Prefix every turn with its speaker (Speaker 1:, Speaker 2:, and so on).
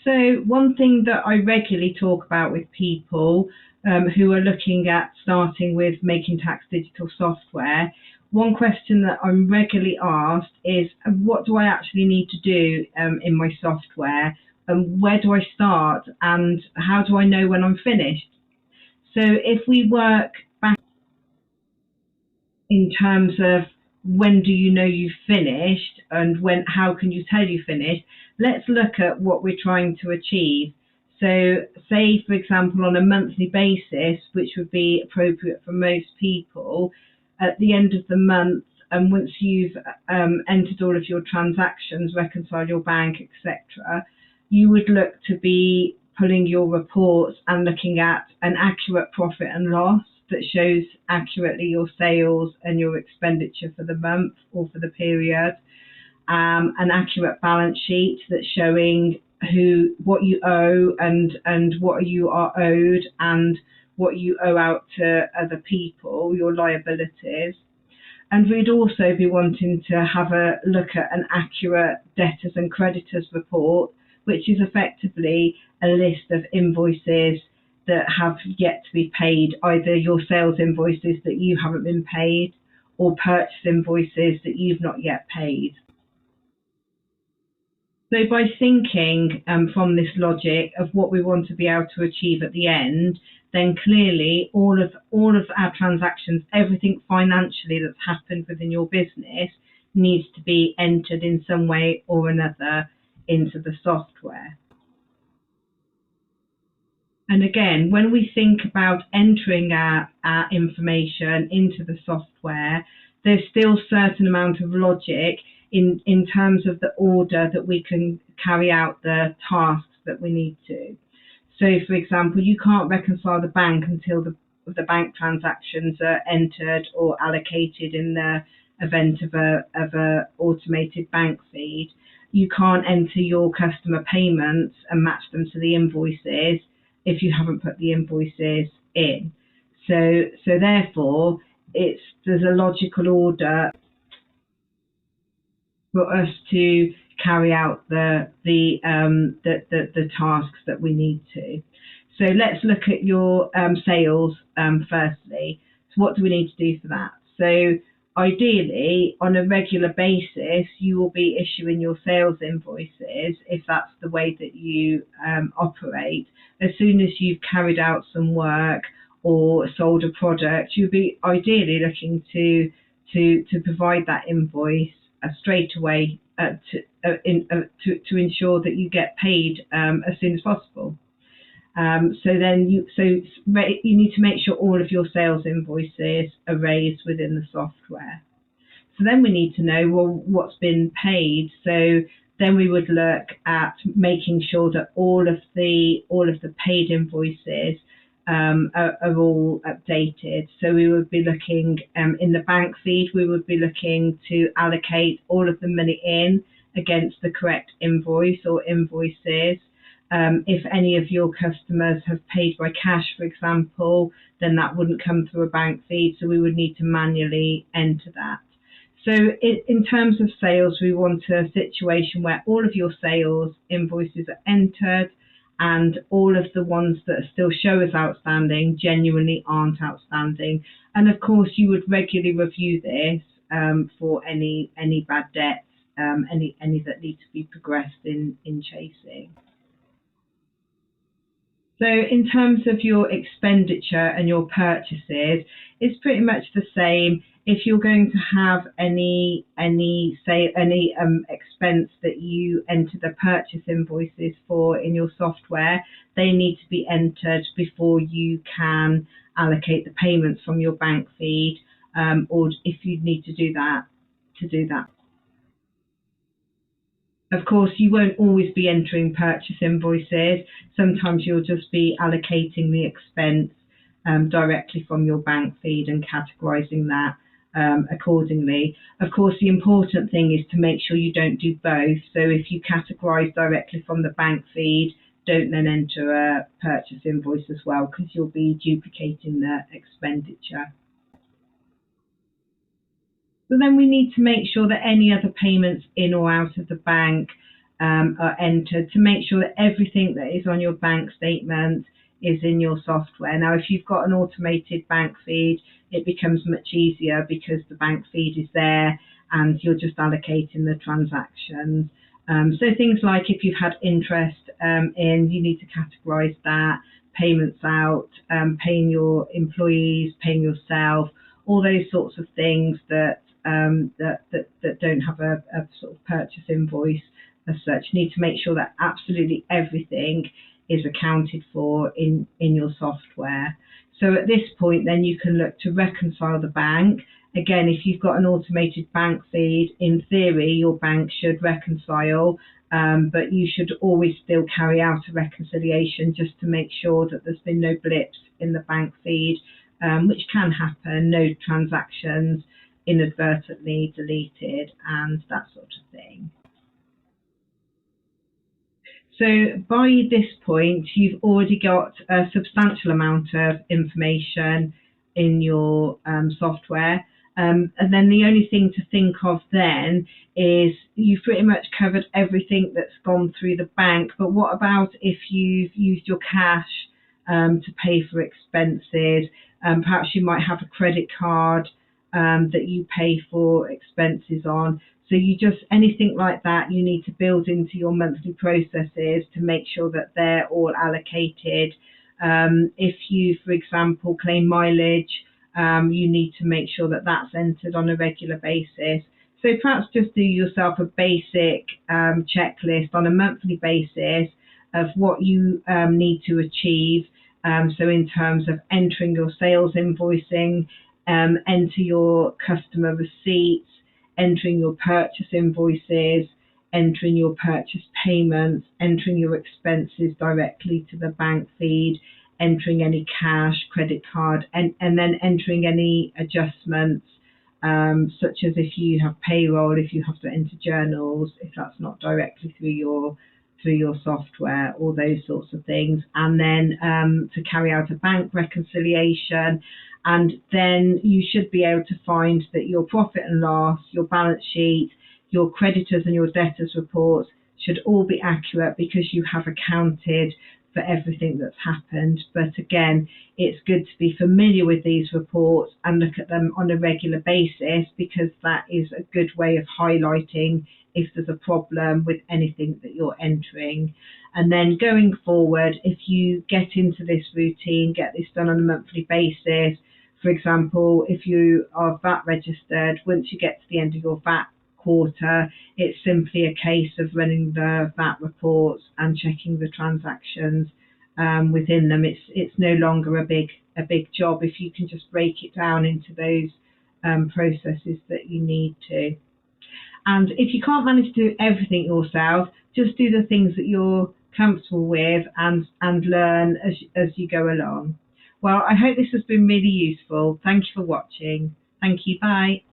Speaker 1: So one thing that I regularly talk about with people who are looking at starting with Making Tax Digital Software, one question that I'm regularly asked is, what do I actually need to do in my software? And where do I start? And how do I know when I'm finished? So if we work back in terms of when do you know you've finished and how can you tell you finished, let's look at what we're trying to achieve. So say, for example, on a monthly basis, which would be appropriate for most people, at the end of the month, and once you've entered all of your transactions, reconciled your bank, etc., you would look to be pulling your reports and looking at an accurate profit and loss that shows accurately your sales and your expenditure for the month or for the period, an accurate balance sheet that's showing what you owe and what you are owed and what you owe out to other people, your liabilities. And we'd also be wanting to have a look at an accurate debtors and creditors report, which is effectively a list of invoices that have yet to be paid, either your sales invoices that you haven't been paid or purchase invoices that you've not yet paid. So by thinking from this logic of what we want to be able to achieve at the end, then clearly all of our transactions, everything financially that's happened within your business needs to be entered in some way or another into the software. And again, when we think about entering our information into the software, there's still a certain amount of logic in terms of the order that we can carry out the tasks that we need to. So, for example, you can't reconcile the bank until the bank transactions are entered or allocated in the event of a automated bank feed. You can't enter your customer payments and match them to the invoices if you haven't put the invoices in. So therefore, there's a logical order for us to carry out the tasks that we need to. So let's look at your sales firstly. So what do we need to do for that? So ideally, on a regular basis, you will be issuing your sales invoices if that's the way that you operate. As soon as you've carried out some work or sold a product, you'll be ideally looking to provide that invoice straight away to ensure that you get paid as soon as possible. So you need to make sure all of your sales invoices are raised within the software. So then we need to know, well, what's been paid. So then we would look at making sure that all of the paid invoices are all updated. So we would be looking in the bank feed, we would be looking to allocate all of the money in against the correct invoice or invoices. If any of your customers have paid by cash, for example, then that wouldn't come through a bank feed, so we would need to manually enter that. So in terms of sales, we want a situation where all of your sales invoices are entered and all of the ones that still show as outstanding genuinely aren't outstanding. And of course, you would regularly review this for any bad debts, any that need to be progressed in chasing. So in terms of your expenditure and your purchases, it's pretty much the same. If you're going to have any expense that you enter the purchase invoices for in your software, they need to be entered before you can allocate the payments from your bank feed, or if you need to do that. Of course, you won't always be entering purchase invoices. Sometimes you'll just be allocating the expense directly from your bank feed and categorizing that accordingly. Of course, the important thing is to make sure you don't do both. So if you categorize directly from the bank feed, don't then enter a purchase invoice as well, because you'll be duplicating the expenditure. So then we need to make sure that any other payments in or out of the bank are entered to make sure that everything that is on your bank statement is in your software. Now, if you've got an automated bank feed, it becomes much easier because the bank feed is there and you're just allocating the transactions. So things like if you've had interest you need to categorize that, payments out, paying your employees, paying yourself, all those sorts of things that that don't have a sort of purchase invoice as such. You need to make sure that absolutely everything is accounted for in your software. So at this point, then you can look to reconcile the bank. Again, if you've got an automated bank feed, in theory, your bank should reconcile, but you should always still carry out a reconciliation just to make sure that there's been no blips in the bank feed, which can happen, no transactions inadvertently deleted and that sort of thing. So by this point, you've already got a substantial amount of information in your software. And then the only thing to think of then is you've pretty much covered everything that's gone through the bank. But what about if you've used your cash to pay for expenses? Perhaps you might have a credit card that you pay for expenses on. So you just, anything like that, you need to build into your monthly processes to make sure that they're all allocated. If you, for example, claim mileage, you need to make sure that that's entered on a regular basis. So perhaps just do yourself a basic checklist on a monthly basis of what you need to achieve. So in terms of entering your sales invoicing, enter your customer receipts, entering your purchase invoices, entering your purchase payments, entering your expenses directly to the bank feed, entering any cash, credit card, and then entering any adjustments, such as if you have payroll, if you have to enter journals, if that's not directly through your software, all those sorts of things. And then to carry out a bank reconciliation. And then you should be able to find that your profit and loss, your balance sheet, your creditors and your debtors reports should all be accurate because you have accounted for everything that's happened. But again, it's good to be familiar with these reports and look at them on a regular basis, because that is a good way of highlighting if there's a problem with anything that you're entering. And then going forward, if you get into this routine, get this done on a monthly basis. For example, if you are VAT registered, once you get to the end of your VAT quarter, it's simply a case of running the VAT reports and checking the transactions within them. It's no longer a big job if you can just break it down into those processes that you need to. And if you can't manage to do everything yourself, just do the things that you're comfortable with and learn as you go along. Well, I hope this has been really useful. Thank you for watching. Thank you. Bye.